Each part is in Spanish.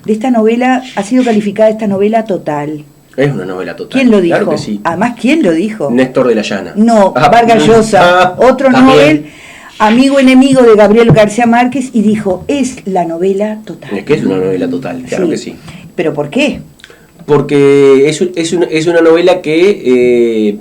de esta novela, ha sido calificada esta novela total. Es una novela total. ¿Quién lo dijo? Claro que sí. Además, ¿quién lo dijo? Néstor de la Llana. No, Vargas Llosa, otro también. Nobel, amigo enemigo de Gabriel García Márquez, y dijo, es la novela total. Es que es una novela total, claro que sí. ¿Pero por qué? Porque es una novela que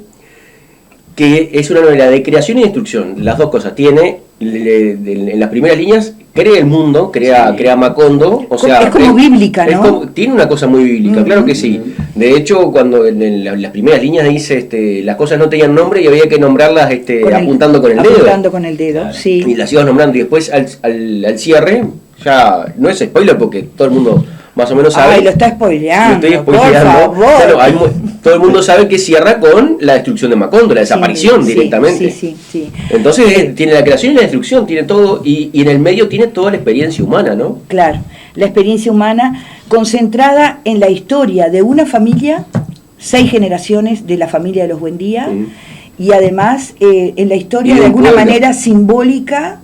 es una novela de creación y destrucción, las dos cosas. Tiene, en las primeras líneas, crea el mundo, crea Macondo. O sea, es como bíblica, ¿no? Tiene una cosa muy bíblica, claro que sí. De hecho, cuando en las primeras líneas dice las cosas no tenían nombre y había que nombrarlas apuntando con el dedo. Apuntando con el dedo, sí. Y las ibas nombrando, y después al cierre, ya no es spoiler porque todo el mundo más o menos sabe. Ay, lo está spoileando. Lo estoy spoileando. Claro, todo el mundo sabe que cierra con la destrucción de Macondo, la desaparición directamente. Sí. Entonces tiene la creación y la destrucción, tiene todo, y en el medio tiene toda la experiencia humana, ¿no? Claro, la experiencia humana concentrada en la historia de una familia, 6 generaciones de la familia de los Buendía, y además en la historia de alguna manera simbólica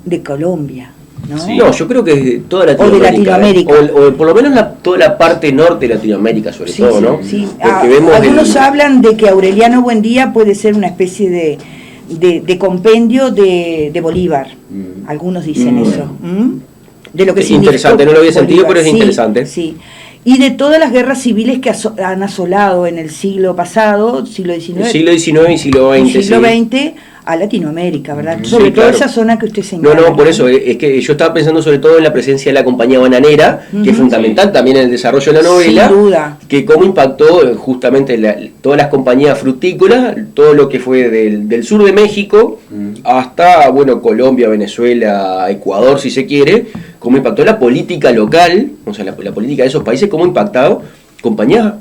de Colombia. ¿No? Sí. No, yo creo que toda Latinoamérica. O de Latinoamérica. O por lo menos toda la parte norte de Latinoamérica, sobre todo, ¿no? Sí. Algunos hablan de que Aureliano Buendía puede ser una especie de compendio de Bolívar. Algunos dicen eso. De lo que es interesante, no lo había sentido, pero es interesante. Sí. Y de todas las guerras civiles que han asolado en el siglo pasado, siglo XIX. El siglo XIX y siglo XX. Siglo XX a Latinoamérica, ¿verdad? Sobre todo esa zona que usted señala. No, por eso, es que yo estaba pensando sobre todo en la presencia de la compañía bananera, que es fundamental también en el desarrollo de la novela. Sin duda. Que cómo impactó justamente todas las compañías frutícolas, todo lo que fue del sur de México hasta, Colombia, Venezuela, Ecuador, si se quiere, cómo impactó la política local, o sea, la política de esos países, cómo ha impactado compañías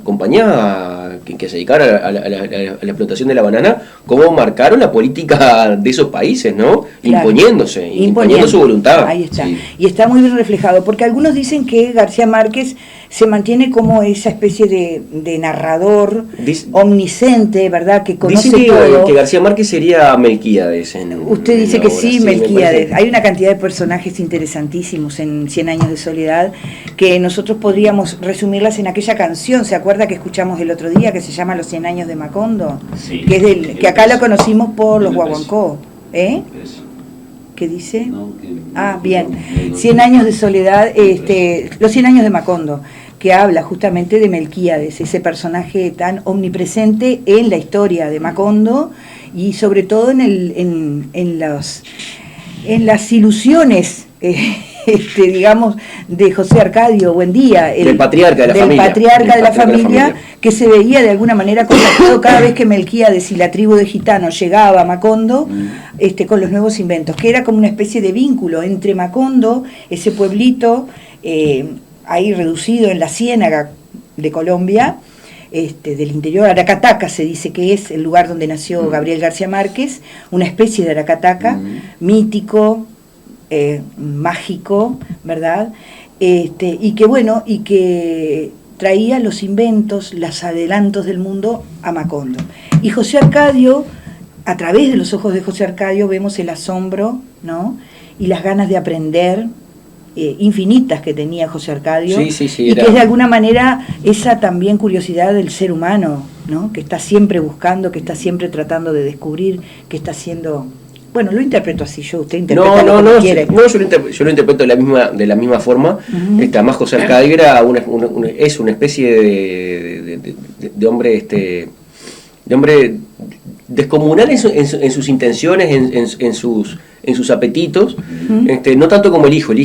que se dedicaron a la explotación de la banana, cómo marcaron la política de esos países, ¿no? Claro. Imponiendo su voluntad. Ahí está. Sí. Y está muy bien reflejado, porque algunos dicen que García Márquez se mantiene como esa especie de narrador omnisciente, ¿verdad? Que conoce todo. Que García Márquez sería Melquíades. Usted dice que sí, Melquíades. Hay una cantidad de personajes interesantísimos en 100 años de soledad que nosotros podríamos resumirlas en aquella canción, ¿se acuerda que escuchamos el otro día, que se llama Los 100 años de Macondo? Sí, que acá lo conocimos por los Guaguancó. ¿Qué dice? Bien. 100 años de soledad, los 100 años de Macondo, que habla justamente de Melquíades, ese personaje tan omnipresente en la historia de Macondo y sobre todo en las ilusiones digamos, de José Arcadio Buendía, del patriarca de la familia, que se veía de alguna manera contactado cada vez que Melquíades y la tribu de gitanos llegaba a Macondo, con los nuevos inventos, que era como una especie de vínculo entre Macondo, ese pueblito ahí reducido en la ciénaga de Colombia, del interior, Aracataca se dice que es el lugar donde nació Gabriel García Márquez, una especie de Aracataca, mítico, mágico, ¿verdad? Y que traía los inventos, los adelantos del mundo a Macondo. Y José Arcadio, a través de los ojos de José Arcadio vemos el asombro, ¿no? Y las ganas de aprender infinitas que tenía José Arcadio, y que es de alguna manera esa también curiosidad del ser humano, ¿no? Que está siempre buscando, que está siempre tratando de descubrir, que está haciendo... Bueno, lo interpreto así, usted interpreta como quiere. No, yo lo interpreto de la misma forma. Además, José Arcadio era es una especie de hombre, de hombre descomunal en sus intenciones, en sus apetitos, no tanto como el hijo. El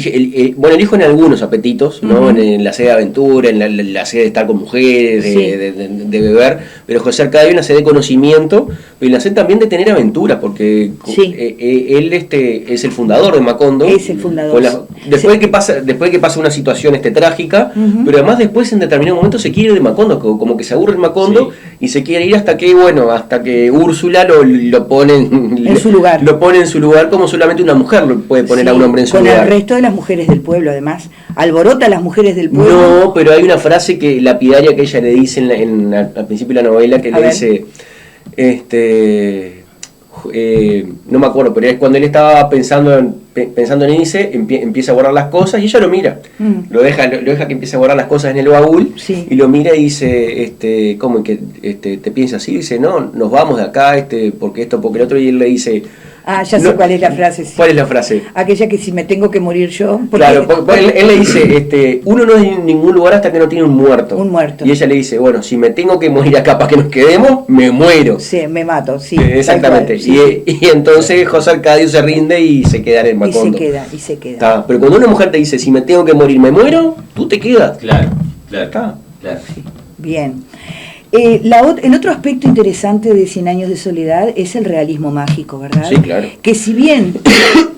hijo en algunos apetitos, ¿no? En la sed de aventura, en la sed de estar con mujeres, de beber, pero José Arcadio en la sed de conocimiento, pero en la sed también de tener aventura, porque él es el fundador de Macondo. Es el fundador. Después de que pasa una situación trágica, pero además después en determinado momento se quiere ir de Macondo, como que se aburre en Macondo y se quiere ir hasta que Úrsula lo pone en su lugar. Lo pone en su lugar como solamente una mujer lo puede poner a un hombre en su lugar. Con el resto de las mujeres del pueblo, además. Alborota a las mujeres del pueblo. No, pero hay una frase lapidaria que ella le dice al principio de la novela, que le dice, no me acuerdo, pero es cuando él estaba pensando pensando en irse, empieza a guardar las cosas y ella lo mira. Lo deja que empiece a guardar las cosas en el baúl, sí. Y lo mira y dice, ¿cómo que te piensas ir? Dice, no, nos vamos de acá, porque esto, porque el otro, y él le dice... Ah, ya sé cuál es la frase. Sí. ¿Cuál es la frase? Aquella que si me tengo que morir yo... Claro, él le dice, uno no es en ningún lugar hasta que no tiene un muerto. Un muerto. Y ella le dice, bueno, si me tengo que morir acá para que nos quedemos, me muero. Sí, me mato, sí. Exactamente. Cual, sí. Y entonces José Arcadio se rinde y se queda en el Macondo. Y se queda. Está. Pero cuando una mujer te dice, si me tengo que morir, me muero, tú te quedas. Claro. Está. Sí. Bien. El otro aspecto interesante de 100 años de soledad es el realismo mágico, ¿verdad? Sí, claro. Que si bien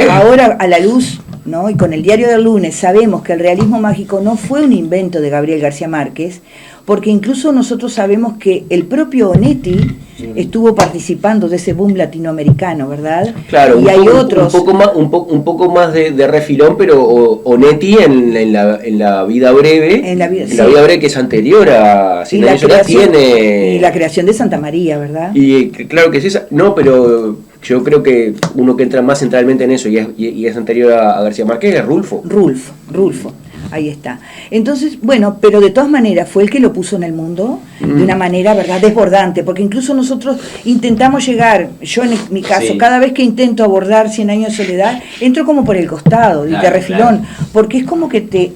ahora a la luz, ¿no?, y con el diario del lunes sabemos que el realismo mágico no fue un invento de Gabriel García Márquez, porque incluso nosotros sabemos que el propio Onetti estuvo participando de ese boom latinoamericano, ¿verdad? Claro, y hay otros. Un poco más de refilón, pero Onetti en la vida breve, en la vida breve que es anterior a Cien años de soledad, tiene... Y la creación de Santa María, ¿verdad? Y claro que es esa, no, pero yo creo que uno que entra más centralmente en eso y es anterior a García Márquez es Rulfo. Rulfo. Ahí está. Entonces, bueno, pero de todas maneras fue el que lo puso en el mundo de una manera, ¿verdad?, desbordante, porque incluso nosotros intentamos llegar, yo en mi caso, cada vez que intento abordar 100 años de soledad, entro como por el costado, de refilón, porque es como que te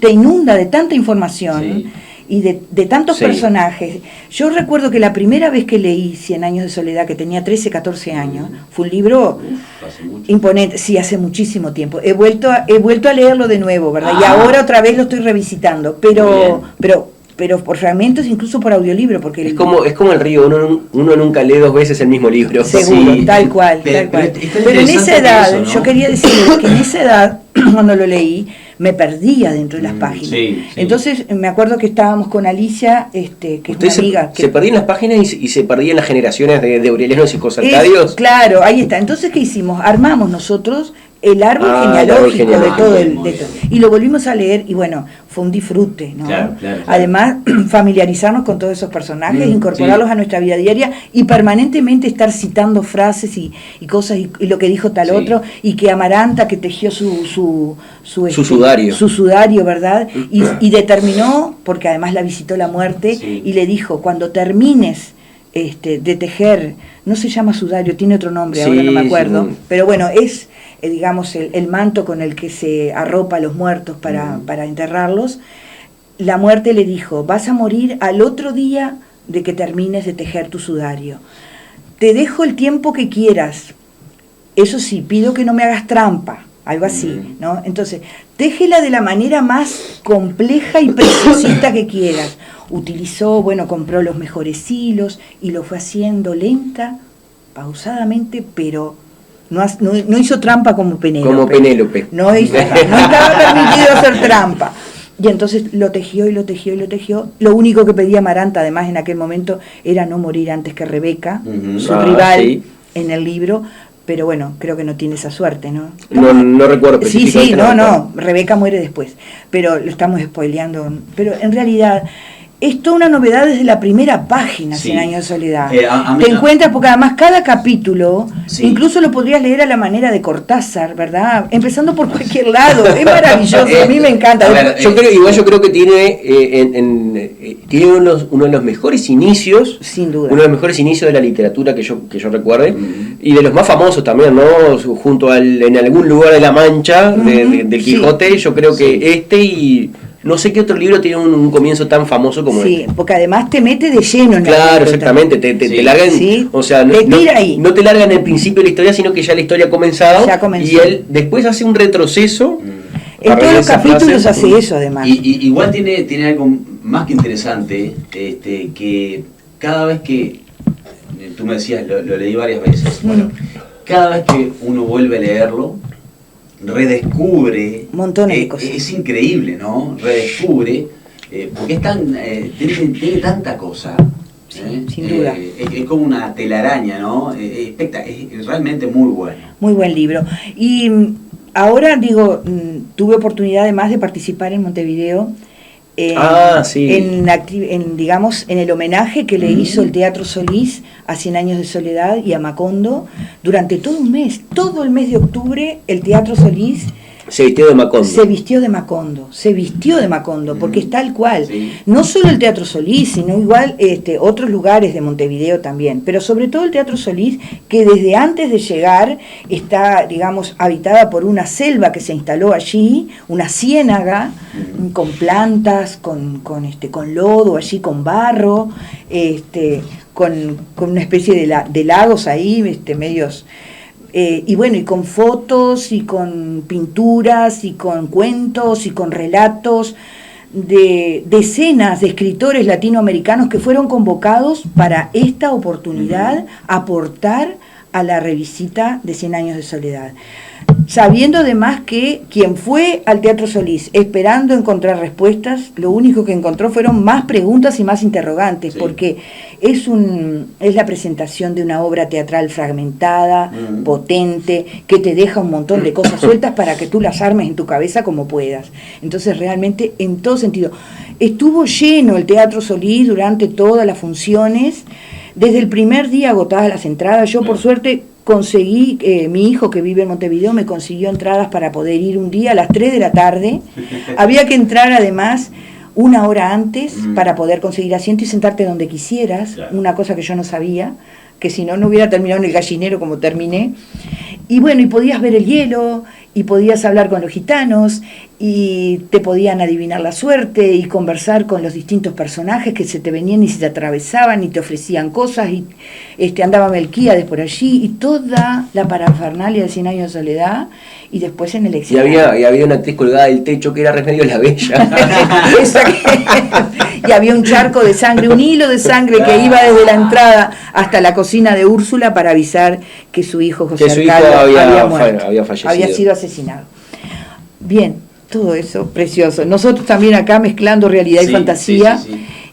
inunda de tanta información y de tantos personajes. Yo recuerdo que la primera vez que leí 100 años de soledad, que tenía 13, 14 años, fue un libro imponente, sí, hace muchísimo tiempo. He vuelto a leerlo de nuevo, ¿verdad? Y ahora otra vez lo estoy revisitando, pero por fragmentos, incluso por audiolibro, porque... Es como el río, uno nunca lee 2 veces el mismo libro. Seguro, tal cual. Pero en esa edad, eso, ¿no? Yo quería decir que en esa edad, cuando lo leí, me perdía dentro de las páginas. Entonces me acuerdo que estábamos con Alicia, que es una amiga. Se perdían las páginas y se perdían las generaciones de Aurelianos y José Arcadios. Claro, ahí está. Entonces, ¿qué hicimos? Armamos nosotros el árbol genealógico de todo y lo volvimos a leer, y bueno, fue un disfrute, ¿no? Claro. Además, familiarizarnos con todos esos personajes, incorporarlos a nuestra vida diaria y permanentemente estar citando frases y cosas y lo que dijo tal otro, y que Amaranta, que tejió su sudario, ¿verdad? Y determinó, porque además la visitó la muerte, y le dijo, cuando termines de tejer, no se llama sudario, tiene otro nombre, ahora no me acuerdo, pero bueno, es... digamos, el manto con el que se arropa a los muertos para enterrarlos. La muerte le dijo, vas a morir al otro día de que termines de tejer tu sudario. Te dejo el tiempo que quieras, eso sí, pido que no me hagas trampa, algo así, ¿no? Entonces, téjela de la manera más compleja y preciosista que quieras. Compró los mejores hilos y lo fue haciendo lenta, pausadamente, pero... No hizo trampa como Penélope. No estaba permitido hacer trampa. Y entonces lo tejió. Lo único que pedía Amaranta, además, en aquel momento, era no morir antes que Rebeca, su rival en el libro. Pero bueno, creo que no tiene esa suerte, ¿no? No recuerdo. Sí, no. Rebeca muere después. Pero lo estamos spoileando. Pero en realidad... es toda una novedad desde la primera página, 100 años de soledad. Te encuentras, porque además cada capítulo, incluso lo podrías leer a la manera de Cortázar, ¿verdad? Empezando por cualquier lado. Es maravilloso, a mí me encanta. Yo creo que tiene uno de los mejores inicios, sin duda. Uno de los mejores inicios de la literatura que yo recuerde, y de los más famosos también, ¿no? Junto en algún lugar de La Mancha, del Quijote, yo creo que y... no sé qué otro libro tiene un comienzo tan famoso como este. Sí, porque además te mete de lleno en la Claro, exactamente, te largan, o sea, no te largan el principio de la historia, sino que ya la historia ha comenzado, y él después hace un retroceso. En todos los capítulos hace eso, además. Y igual tiene algo más que interesante, que cada vez que, tú me decías, lo leí varias veces, bueno, cada vez que uno vuelve a leerlo, redescubre montones de cosas. Es increíble, ¿no? Redescubre, porque es tiene tanta cosa. Sin duda. Es como una telaraña, ¿no? Es realmente muy bueno. Muy buen libro. Y ahora tuve oportunidad además de participar en Montevideo digamos, en el homenaje que le hizo el Teatro Solís a 100 años de soledad y a Macondo durante todo un mes, todo el mes de octubre. El Teatro Solís se vistió de Macondo. Se vistió de Macondo, porque es tal cual. Sí. No solo el Teatro Solís, sino igual otros lugares de Montevideo también, pero sobre todo el Teatro Solís, que desde antes de llegar está, digamos, habitada por una selva que se instaló allí, una ciénaga, con plantas, con lodo allí, con barro, con una especie de lagos ahí, medios... y bueno, y con fotos, y con pinturas, y con cuentos, y con relatos de decenas de escritores latinoamericanos que fueron convocados para esta oportunidad aportar a la revisita de 100 años de soledad. Sabiendo además que quien fue al Teatro Solís esperando encontrar respuestas, lo único que encontró fueron más preguntas y más interrogantes, porque es la presentación de una obra teatral fragmentada, potente, que te deja un montón de cosas sueltas para que tú las armes en tu cabeza como puedas. Entonces realmente, en todo sentido, estuvo lleno el Teatro Solís durante todas las funciones, desde el primer día agotadas las entradas. Yo por suerte conseguí, mi hijo que vive en Montevideo me consiguió entradas para poder ir un día a las 3 de la tarde. Había que entrar además una hora antes para poder conseguir asiento y sentarte donde quisieras, una cosa que yo no sabía, que si no, no hubiera terminado en el gallinero como terminé. Y bueno, y podías ver el hielo, y podías hablar con los gitanos, y te podían adivinar la suerte, y conversar con los distintos personajes que se te venían y se te atravesaban y te ofrecían cosas, y andaba Melquíades por allí, y toda la parafernalia de 100 años de soledad, y después en el exilio. Y había una actriz colgada del techo que era Remedio la Bella. Y había un charco de sangre, un hilo de sangre que iba desde la entrada hasta la cocina de Úrsula para avisar que su hijo José Arcaldo había fallecido. Había sido asesinado. Bien, todo eso precioso. Nosotros también acá mezclando realidad y fantasía.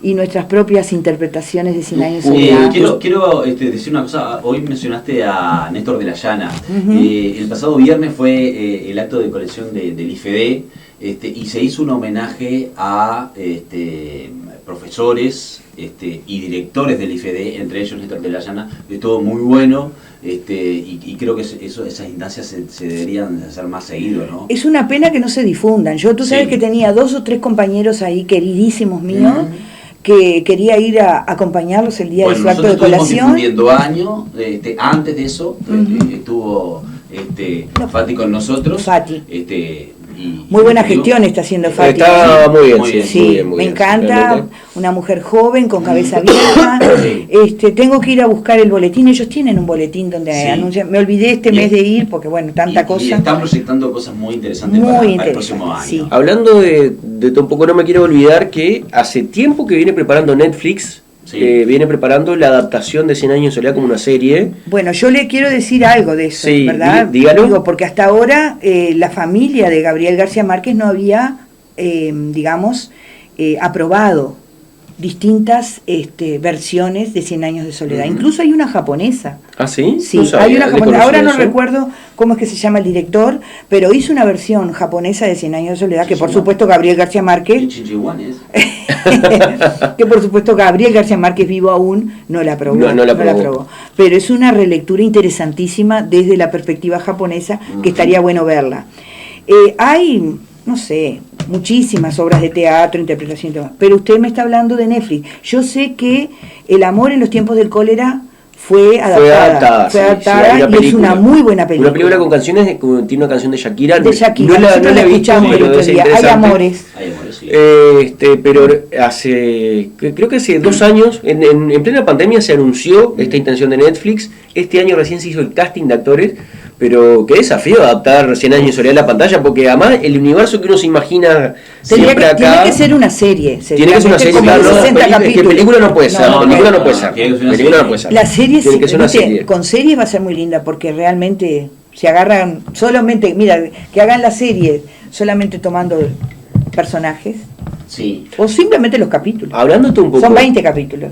Y nuestras propias interpretaciones de 100 años de soledad. Quiero decir una cosa. Hoy mencionaste a Néstor de la Llana. El pasado viernes fue el acto de colección del IFED, y se hizo un homenaje a profesores y directores del IFED, entre ellos Néstor de la Llana. Estuvo muy bueno. Y creo que esas instancias se deberían hacer más seguido, ¿no? Es una pena que no se difundan. Tú sabes que tenía 2 o 3 compañeros ahí queridísimos míos, que quería ir a acompañarlos el día de su acto de colación. Cumpliendo años, antes de eso, estuvo Fati con nosotros. Fati. Muy buena gestión está haciendo Fati. Está muy bien, muy me encanta, realmente. Una mujer joven, con cabeza abierta. Tengo que ir a buscar el boletín, ellos tienen un boletín donde anuncian, me olvidé mes de ir, porque bueno, tanta cosa. Y están proyectando cosas muy interesantes para el próximo año. Sí. Hablando de un poco, no me quiero olvidar que hace tiempo que viene preparando Netflix, viene preparando la adaptación de 100 años de soledad como una serie. Bueno, yo le quiero decir algo de eso, ¿verdad? Dígalo. Digo, porque hasta ahora la familia de Gabriel García Márquez no había, aprobado distintas versiones de 100 años de soledad. Incluso hay una japonesa. ¿Ah, sí? Sí, hay una japonesa. Ahora no recuerdo cómo es que se llama el director, pero hizo una versión japonesa de 100 años de soledad, que por supuesto Gabriel García Márquez... que por supuesto Gabriel García Márquez, vivo aún, no la aprobó. No la aprobó. Pero es una relectura interesantísima desde la perspectiva japonesa, que estaría bueno verla. Hay, no sé, muchísimas obras de teatro, interpretación y demás, pero usted me está hablando de Netflix. Yo sé que El amor en los tiempos del cólera fue adaptada y es una muy buena película. Una película con canciones, tiene una canción de Shakira. No la he visto, pero hay amores. Pero creo que hace 2 años, en plena pandemia, se anunció esta intención de Netflix. Este año recién se hizo el casting de actores. Pero qué desafío adaptar 100 años de soledad a la pantalla, porque además el universo que uno se imagina siempre acá... Tiene que ser una serie. Tiene que ser una serie, claro. Que película no puede ser. Película no puede ser. La serie, con series va a ser muy linda, porque realmente se agarran solamente... Mira, que hagan la serie solamente tomando personajes. Sí. O simplemente los capítulos. Hablándote un poco... Son 20 capítulos.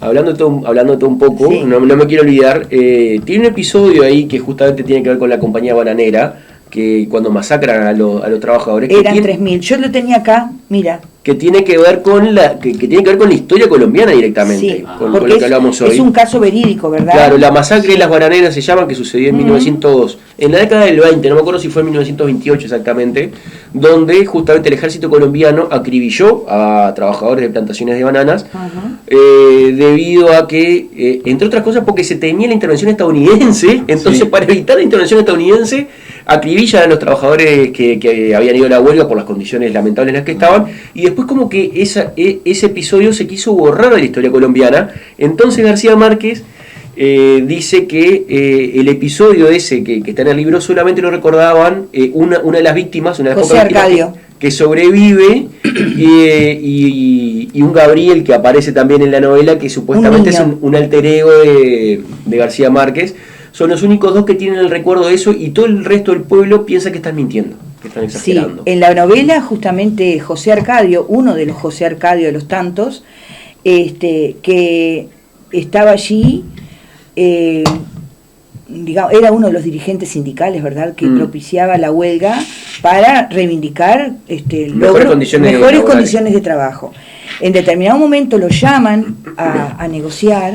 Hablándote un poco, no me quiero olvidar, tiene un episodio ahí que justamente tiene que ver con la compañía bananera, que cuando masacran a los trabajadores... Eran 3.000, yo lo tenía acá, Mira. Que tiene que ver con que tiene que ver con la historia colombiana directamente, Sí, con lo que hablamos hoy. Es un caso verídico, ¿verdad? Claro, la masacre de las bananeras se llama, que sucedió en 1902, en la década del 20, no me acuerdo si fue en 1928 exactamente, donde justamente el ejército colombiano acribilló a trabajadores de plantaciones de bananas, debido a que, entre otras cosas, porque se temía la intervención estadounidense, entonces para evitar la intervención estadounidense, acribillan a los trabajadores que habían ido a la huelga por las condiciones lamentables en las que estaban, y después como que ese episodio se quiso borrar de la historia colombiana. Entonces García Márquez dice que el episodio ese que está en el libro solamente lo recordaban una de las víctimas, una de las José pocas víctimas que sobrevive, y un Gabriel que aparece también en la novela, que supuestamente es un alter ego de García Márquez. Son los únicos dos que tienen el recuerdo de eso, y todo el resto del pueblo piensa que están mintiendo, que están exagerando. Sí, en la novela justamente José Arcadio, uno de los José Arcadio de los tantos, que estaba allí, digamos, era uno de los dirigentes sindicales, ¿verdad?, que propiciaba la huelga para reivindicar mejores condiciones de trabajo. En determinado momento lo llaman a negociar.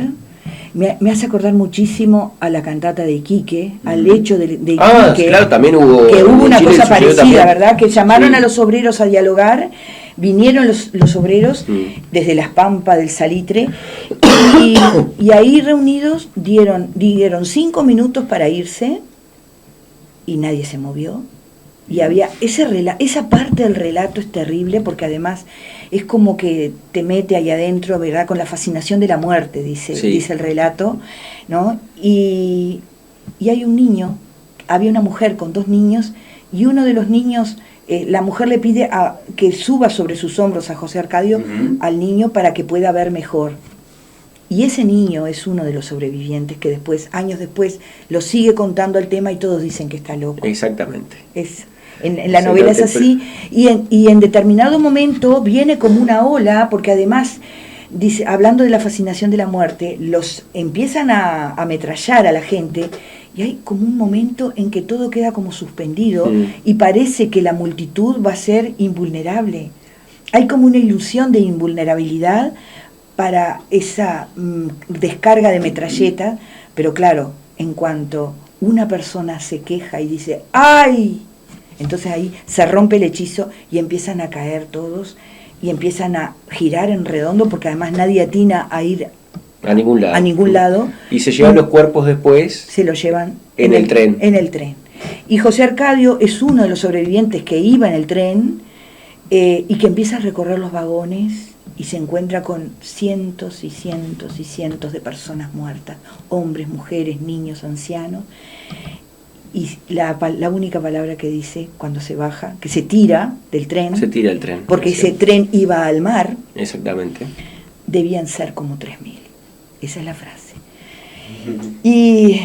Me hace acordar muchísimo a la cantata de Iquique, al hecho de Iquique. Claro, también hubo una Chile cosa parecida, también, ¿verdad? Que llamaron a los obreros a dialogar, vinieron los obreros desde las Pampas del Salitre, y ahí reunidos dieron 5 minutos para irse, y nadie se movió. Y había esa parte del relato es terrible, porque además es como que te mete ahí adentro, ¿verdad?, con la fascinación de la muerte, dice el relato, ¿no? Y hay un niño, había una mujer con 2 niños, y uno de los niños, la mujer le pide que suba sobre sus hombros a José Arcadio, al niño, para que pueda ver mejor. Y ese niño es uno de los sobrevivientes que después, años después, lo sigue contando el tema, y todos dicen que está loco. Exactamente. En la novela es así, y en determinado momento viene como una ola, porque además, dice, hablando de la fascinación de la muerte, los empiezan a ametrallar a la gente, y hay como un momento en que todo queda como suspendido, y parece que la multitud va a ser invulnerable. Hay como una ilusión de invulnerabilidad para esa descarga de metralleta, pero claro, en cuanto una persona se queja y dice ¡ay!, entonces ahí se rompe el hechizo y empiezan a caer todos y empiezan a girar en redondo, porque además nadie atina a ir a ningún lado. Y se llevan los cuerpos después. Se los llevan en el tren. En el tren. Y José Arcadio es uno de los sobrevivientes que iba en el tren, y que empieza a recorrer los vagones y se encuentra con cientos y cientos y cientos de personas muertas, hombres, mujeres, niños, ancianos. Y la única palabra que dice cuando se baja, que se tira del tren. Se tira el tren. Porque ese tren iba al mar. Exactamente. Debían ser como 3.000. Esa es la frase. Y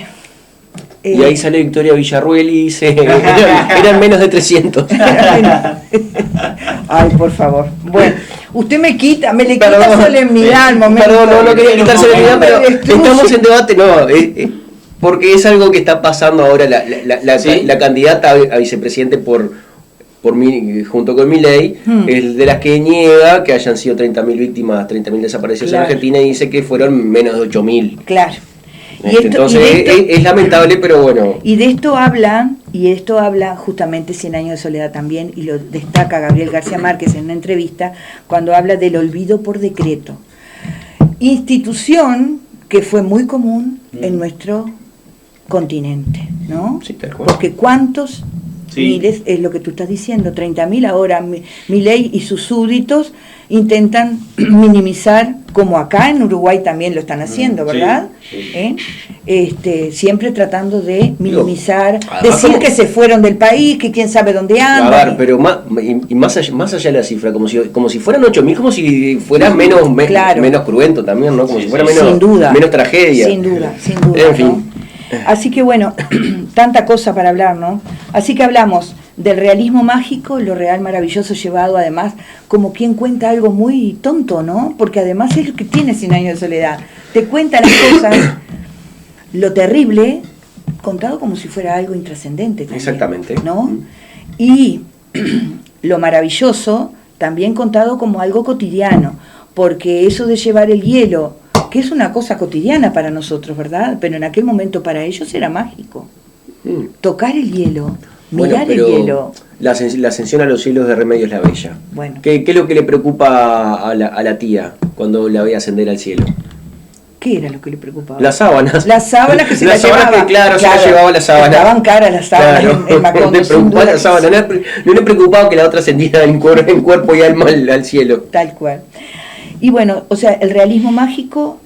ahí sale Victoria Villarruel y dice, eran menos de 300. Ay, por favor. Bueno, usted me le quita solemnidad al momento. Perdón, no quería quitar solemnidad, pero estamos en debate, porque es algo que está pasando ahora. La candidata a vicepresidente junto con Milei, es de las que niega que hayan sido 30.000 víctimas, 30.000 desaparecidos en Argentina, y dice que fueron menos de 8.000. Claro. Entonces es lamentable, pero bueno. Y de esto habla justamente 100 años de soledad también, y lo destaca Gabriel García Márquez en una entrevista, cuando habla del olvido por decreto. Institución que fue muy común en nuestro continente, ¿no? Sí, tal cual. Porque cuántos miles, es lo que tú estás diciendo, 30.000 ahora, Milei y sus súbditos intentan minimizar, como acá en Uruguay también lo están haciendo, ¿verdad? Sí. Siempre tratando de minimizar, decir que se fueron del país, que quién sabe dónde andan. A ver, pero más allá de la cifra, como si fueran 8.000, como si fueran menos cruento también, ¿no? Como si fuera menos tragedia. Sin duda. En fin. ¿No? Así que bueno, tanta cosa para hablar, ¿no? Así que hablamos del realismo mágico, lo real maravilloso, llevado además como quien cuenta algo muy tonto, ¿no? Porque además es lo que tiene 100 años de soledad. Te cuenta las cosas, lo terrible, contado como si fuera algo intrascendente también. Exactamente. ¿No? Y lo maravilloso, también contado como algo cotidiano, porque eso de llevar el hielo, que es una cosa cotidiana para nosotros, ¿verdad? Pero en aquel momento para ellos era mágico. Tocar el hielo, mirar el hielo. La ascensión a los cielos de Remedios la Bella. Bueno. ¿Qué es lo que le preocupa a la tía cuando la ve ascender al cielo? ¿Qué era lo que le preocupaba? Las sábanas. Las sábanas que se las llevaba. Que, claro, se las llevaba las sábanas. Estaban caras las sábanas, claro, en Macondo. Le preocupaba las sábanas. No le preocupaba que la otra ascendiera en cuerpo y alma al cielo. Tal cual. Y bueno, o sea, el realismo mágico,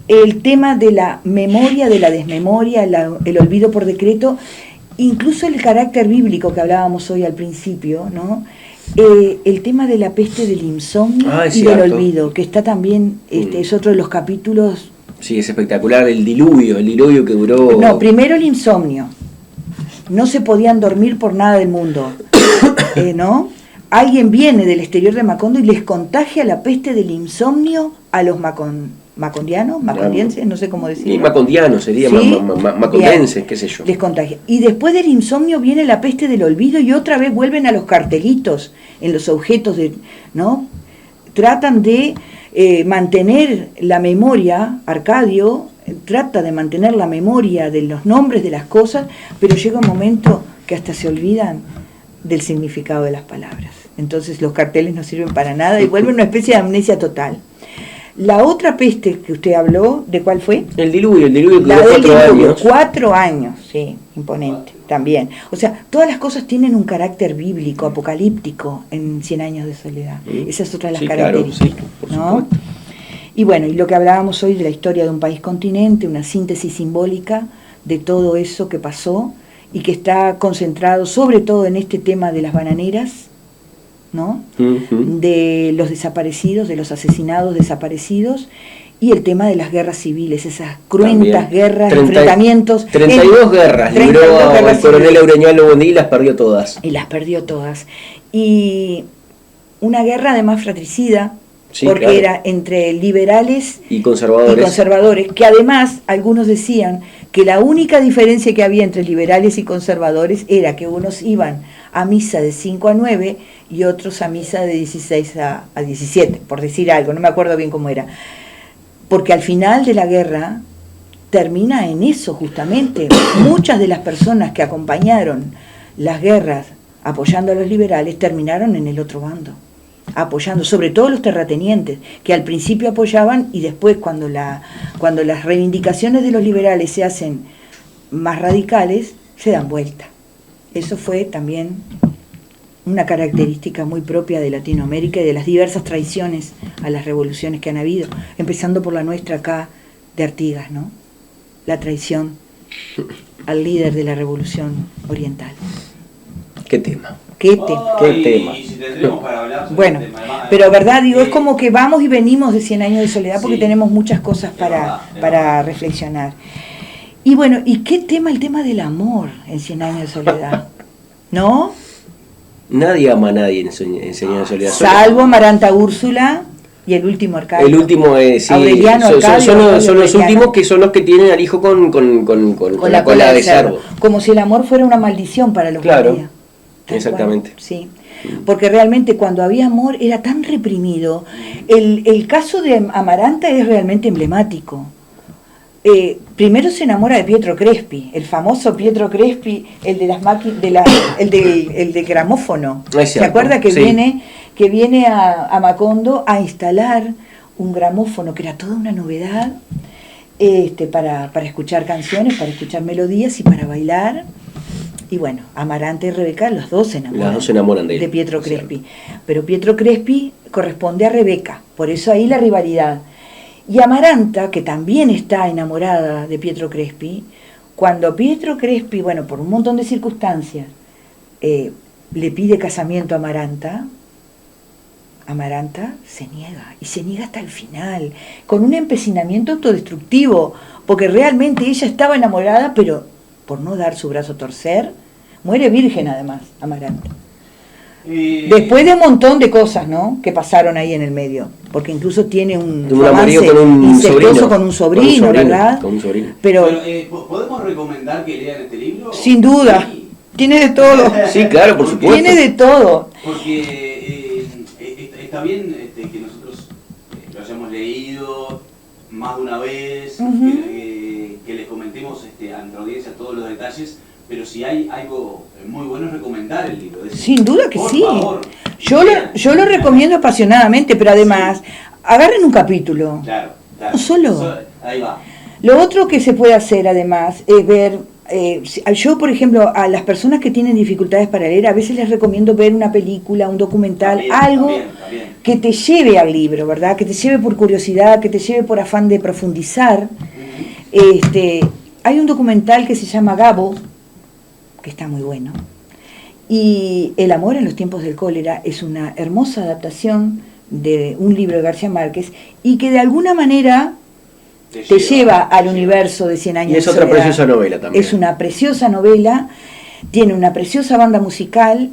el tema de la memoria, de la desmemoria, el olvido por decreto, incluso el carácter bíblico que hablábamos hoy al principio, ¿no? El tema de la peste del insomnio y del olvido, que está también, es otro de los capítulos. Sí, es espectacular, el diluvio que duró. No, primero el insomnio. No se podían dormir por nada del mundo, ¿no? Alguien viene del exterior de Macondo y les contagia la peste del insomnio a los macondienses, no sé cómo decirlo. Sí, macondianos sería, ¿sí? Macondenses, qué sé yo. Les contagia. Y después del insomnio viene la peste del olvido y otra vez vuelven a los cartelitos, en los objetos, ¿no? Tratan de mantener la memoria, Arcadio trata de mantener la memoria de los nombres de las cosas, pero llega un momento que hasta se olvidan del significado de las palabras. Entonces los carteles no sirven para nada y vuelven una especie de amnesia total. La otra peste que usted habló, ¿de cuál fue? El diluvio que duró 4 años. 4 años, sí, imponente, también. O sea, todas las cosas tienen un carácter bíblico, apocalíptico en 100 años de soledad. Esa es otra de las características, claro, sí, por ¿no? supuesto. Y bueno, y lo que hablábamos hoy de la historia de un país continente, una síntesis simbólica de todo eso que pasó y que está concentrado sobre todo en este tema de las bananeras, ¿no? De los desaparecidos, de los asesinados desaparecidos, y el tema de las guerras civiles, esas cruentas guerras, enfrentamientos. 32 guerras libró el coronel Eureñalo Bondi y las perdió todas. Y las perdió todas. Y una guerra además fratricida, sí, porque claro, era entre liberales y conservadores, que además algunos decían que la única diferencia que había entre liberales y conservadores era que unos iban a misa de 5 a 9 y otros a misa de 16 a 17, por decir algo, no me acuerdo bien cómo era. Porque al final de la guerra termina en eso justamente. Muchas de las personas que acompañaron las guerras apoyando a los liberales terminaron en el otro bando, apoyando, sobre todo los terratenientes, que al principio apoyaban y después cuando las reivindicaciones de los liberales se hacen más radicales, se dan vuelta. Eso fue también una característica muy propia de Latinoamérica y de las diversas traiciones a las revoluciones que han habido, empezando por la nuestra acá de Artigas, ¿no? La traición al líder de la revolución oriental. ¿Qué tema? ¿Qué tema? Y si tendremos para hablar sobre bueno, pero verdad, digo, es como que vamos y venimos de 100 años de soledad porque tenemos muchas cosas para reflexionar. Y bueno, ¿y qué tema? El tema del amor en 100 años de soledad, ¿no? Nadie ama a nadie en 100 años de soledad. Salvo Amaranta Úrsula y el último Arcadio. El último, sí, Aureliano, Arcadio, son los últimos que son los que tienen al hijo con la cola de cerdo. Como si el amor fuera una maldición para los claro, exactamente. Cual, sí. Porque realmente cuando había amor era tan reprimido. El caso de Amaranta es realmente emblemático. Primero se enamora de Pietro Crespi, el famoso Pietro Crespi, el de las máquinas, el de gramófono. ¿Se acuerda que viene a Macondo a instalar un gramófono que era toda una novedad para escuchar canciones, para escuchar melodías y para bailar? Y bueno, Amaranta y Rebeca, los dos se enamoran de Pietro Crespi. Sí. Pero Pietro Crespi corresponde a Rebeca, por eso ahí la rivalidad. Y Amaranta, que también está enamorada de Pietro Crespi, cuando Pietro Crespi, bueno, por un montón de circunstancias, le pide casamiento a Amaranta, Amaranta se niega, y se niega hasta el final, con un empecinamiento autodestructivo, porque realmente ella estaba enamorada, pero por no dar su brazo a torcer, muere virgen además, Amaranta. Después de un montón de cosas, ¿no?, que pasaron ahí en el medio, porque incluso tiene un romance incestuoso con un sobrino, ¿verdad? Con un sobrino. Pero ¿podemos recomendar que lean este libro? Sin duda, tiene de todo. Sí, claro, por supuesto. Tiene de todo. Porque está bien que nosotros lo hayamos leído más de una vez, que les comentemos a nuestra audiencia todos los detalles, pero si hay algo muy bueno es recomendar el libro. Sin duda que por sí. Favor, yo lo recomiendo apasionadamente, pero además, agarren un capítulo. Claro. No solo. Ahí va. Lo otro que se puede hacer además es ver, yo por ejemplo a las personas que tienen dificultades para leer, a veces les recomiendo ver una película, un documental, algo que te lleve al libro, ¿verdad? Que te lleve por curiosidad, que te lleve por afán de profundizar. Hay un documental que se llama Gabo, que está muy bueno, y El amor en los tiempos del cólera es una hermosa adaptación de un libro de García Márquez y que de alguna manera te lleva al universo de 100 años y es de otra soledad. preciosa novela también. Es una preciosa novela, tiene una preciosa banda musical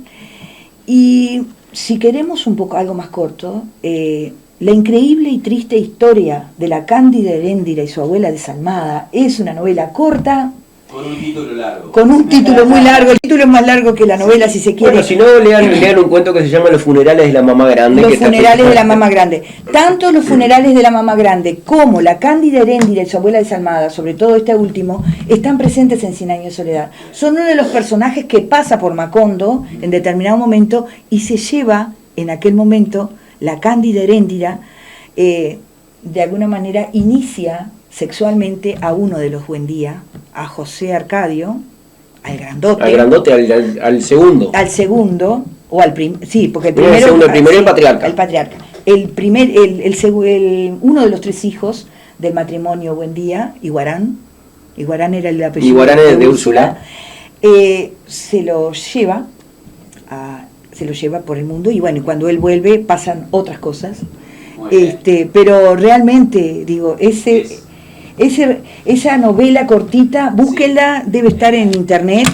y si queremos un poco algo más corto, la increíble y triste historia de la Cándida Heréndira y su abuela desalmada es una novela corta. Con un título largo. Con un título muy largo, el título es más largo que la novela si se quiere. Bueno, si no, lean un cuento que se llama Los funerales de la mamá grande. Los funerales de la mamá grande. Tanto los funerales de la mamá grande como la Cándida Heréndira y su abuela desalmada, sobre todo este último, están presentes en 100 años de soledad. Son uno de los personajes que pasa por Macondo en determinado momento y se lleva en aquel momento la Cándida Heréndira, de alguna manera inicia sexualmente a uno de los Buendía, a José Arcadio, al grandote. Al grandote, al segundo. Al segundo, o al primero, sí, porque el primero. El primero el patriarca. El patriarca. Uno de los 3 hijos del matrimonio Buendía, Iguarán era el apellido. Iguarán de Úrsula. Se lo lleva por el mundo y bueno, y cuando él vuelve pasan otras cosas. Pero realmente, digo, esa novela cortita, búsquenla, debe estar en internet,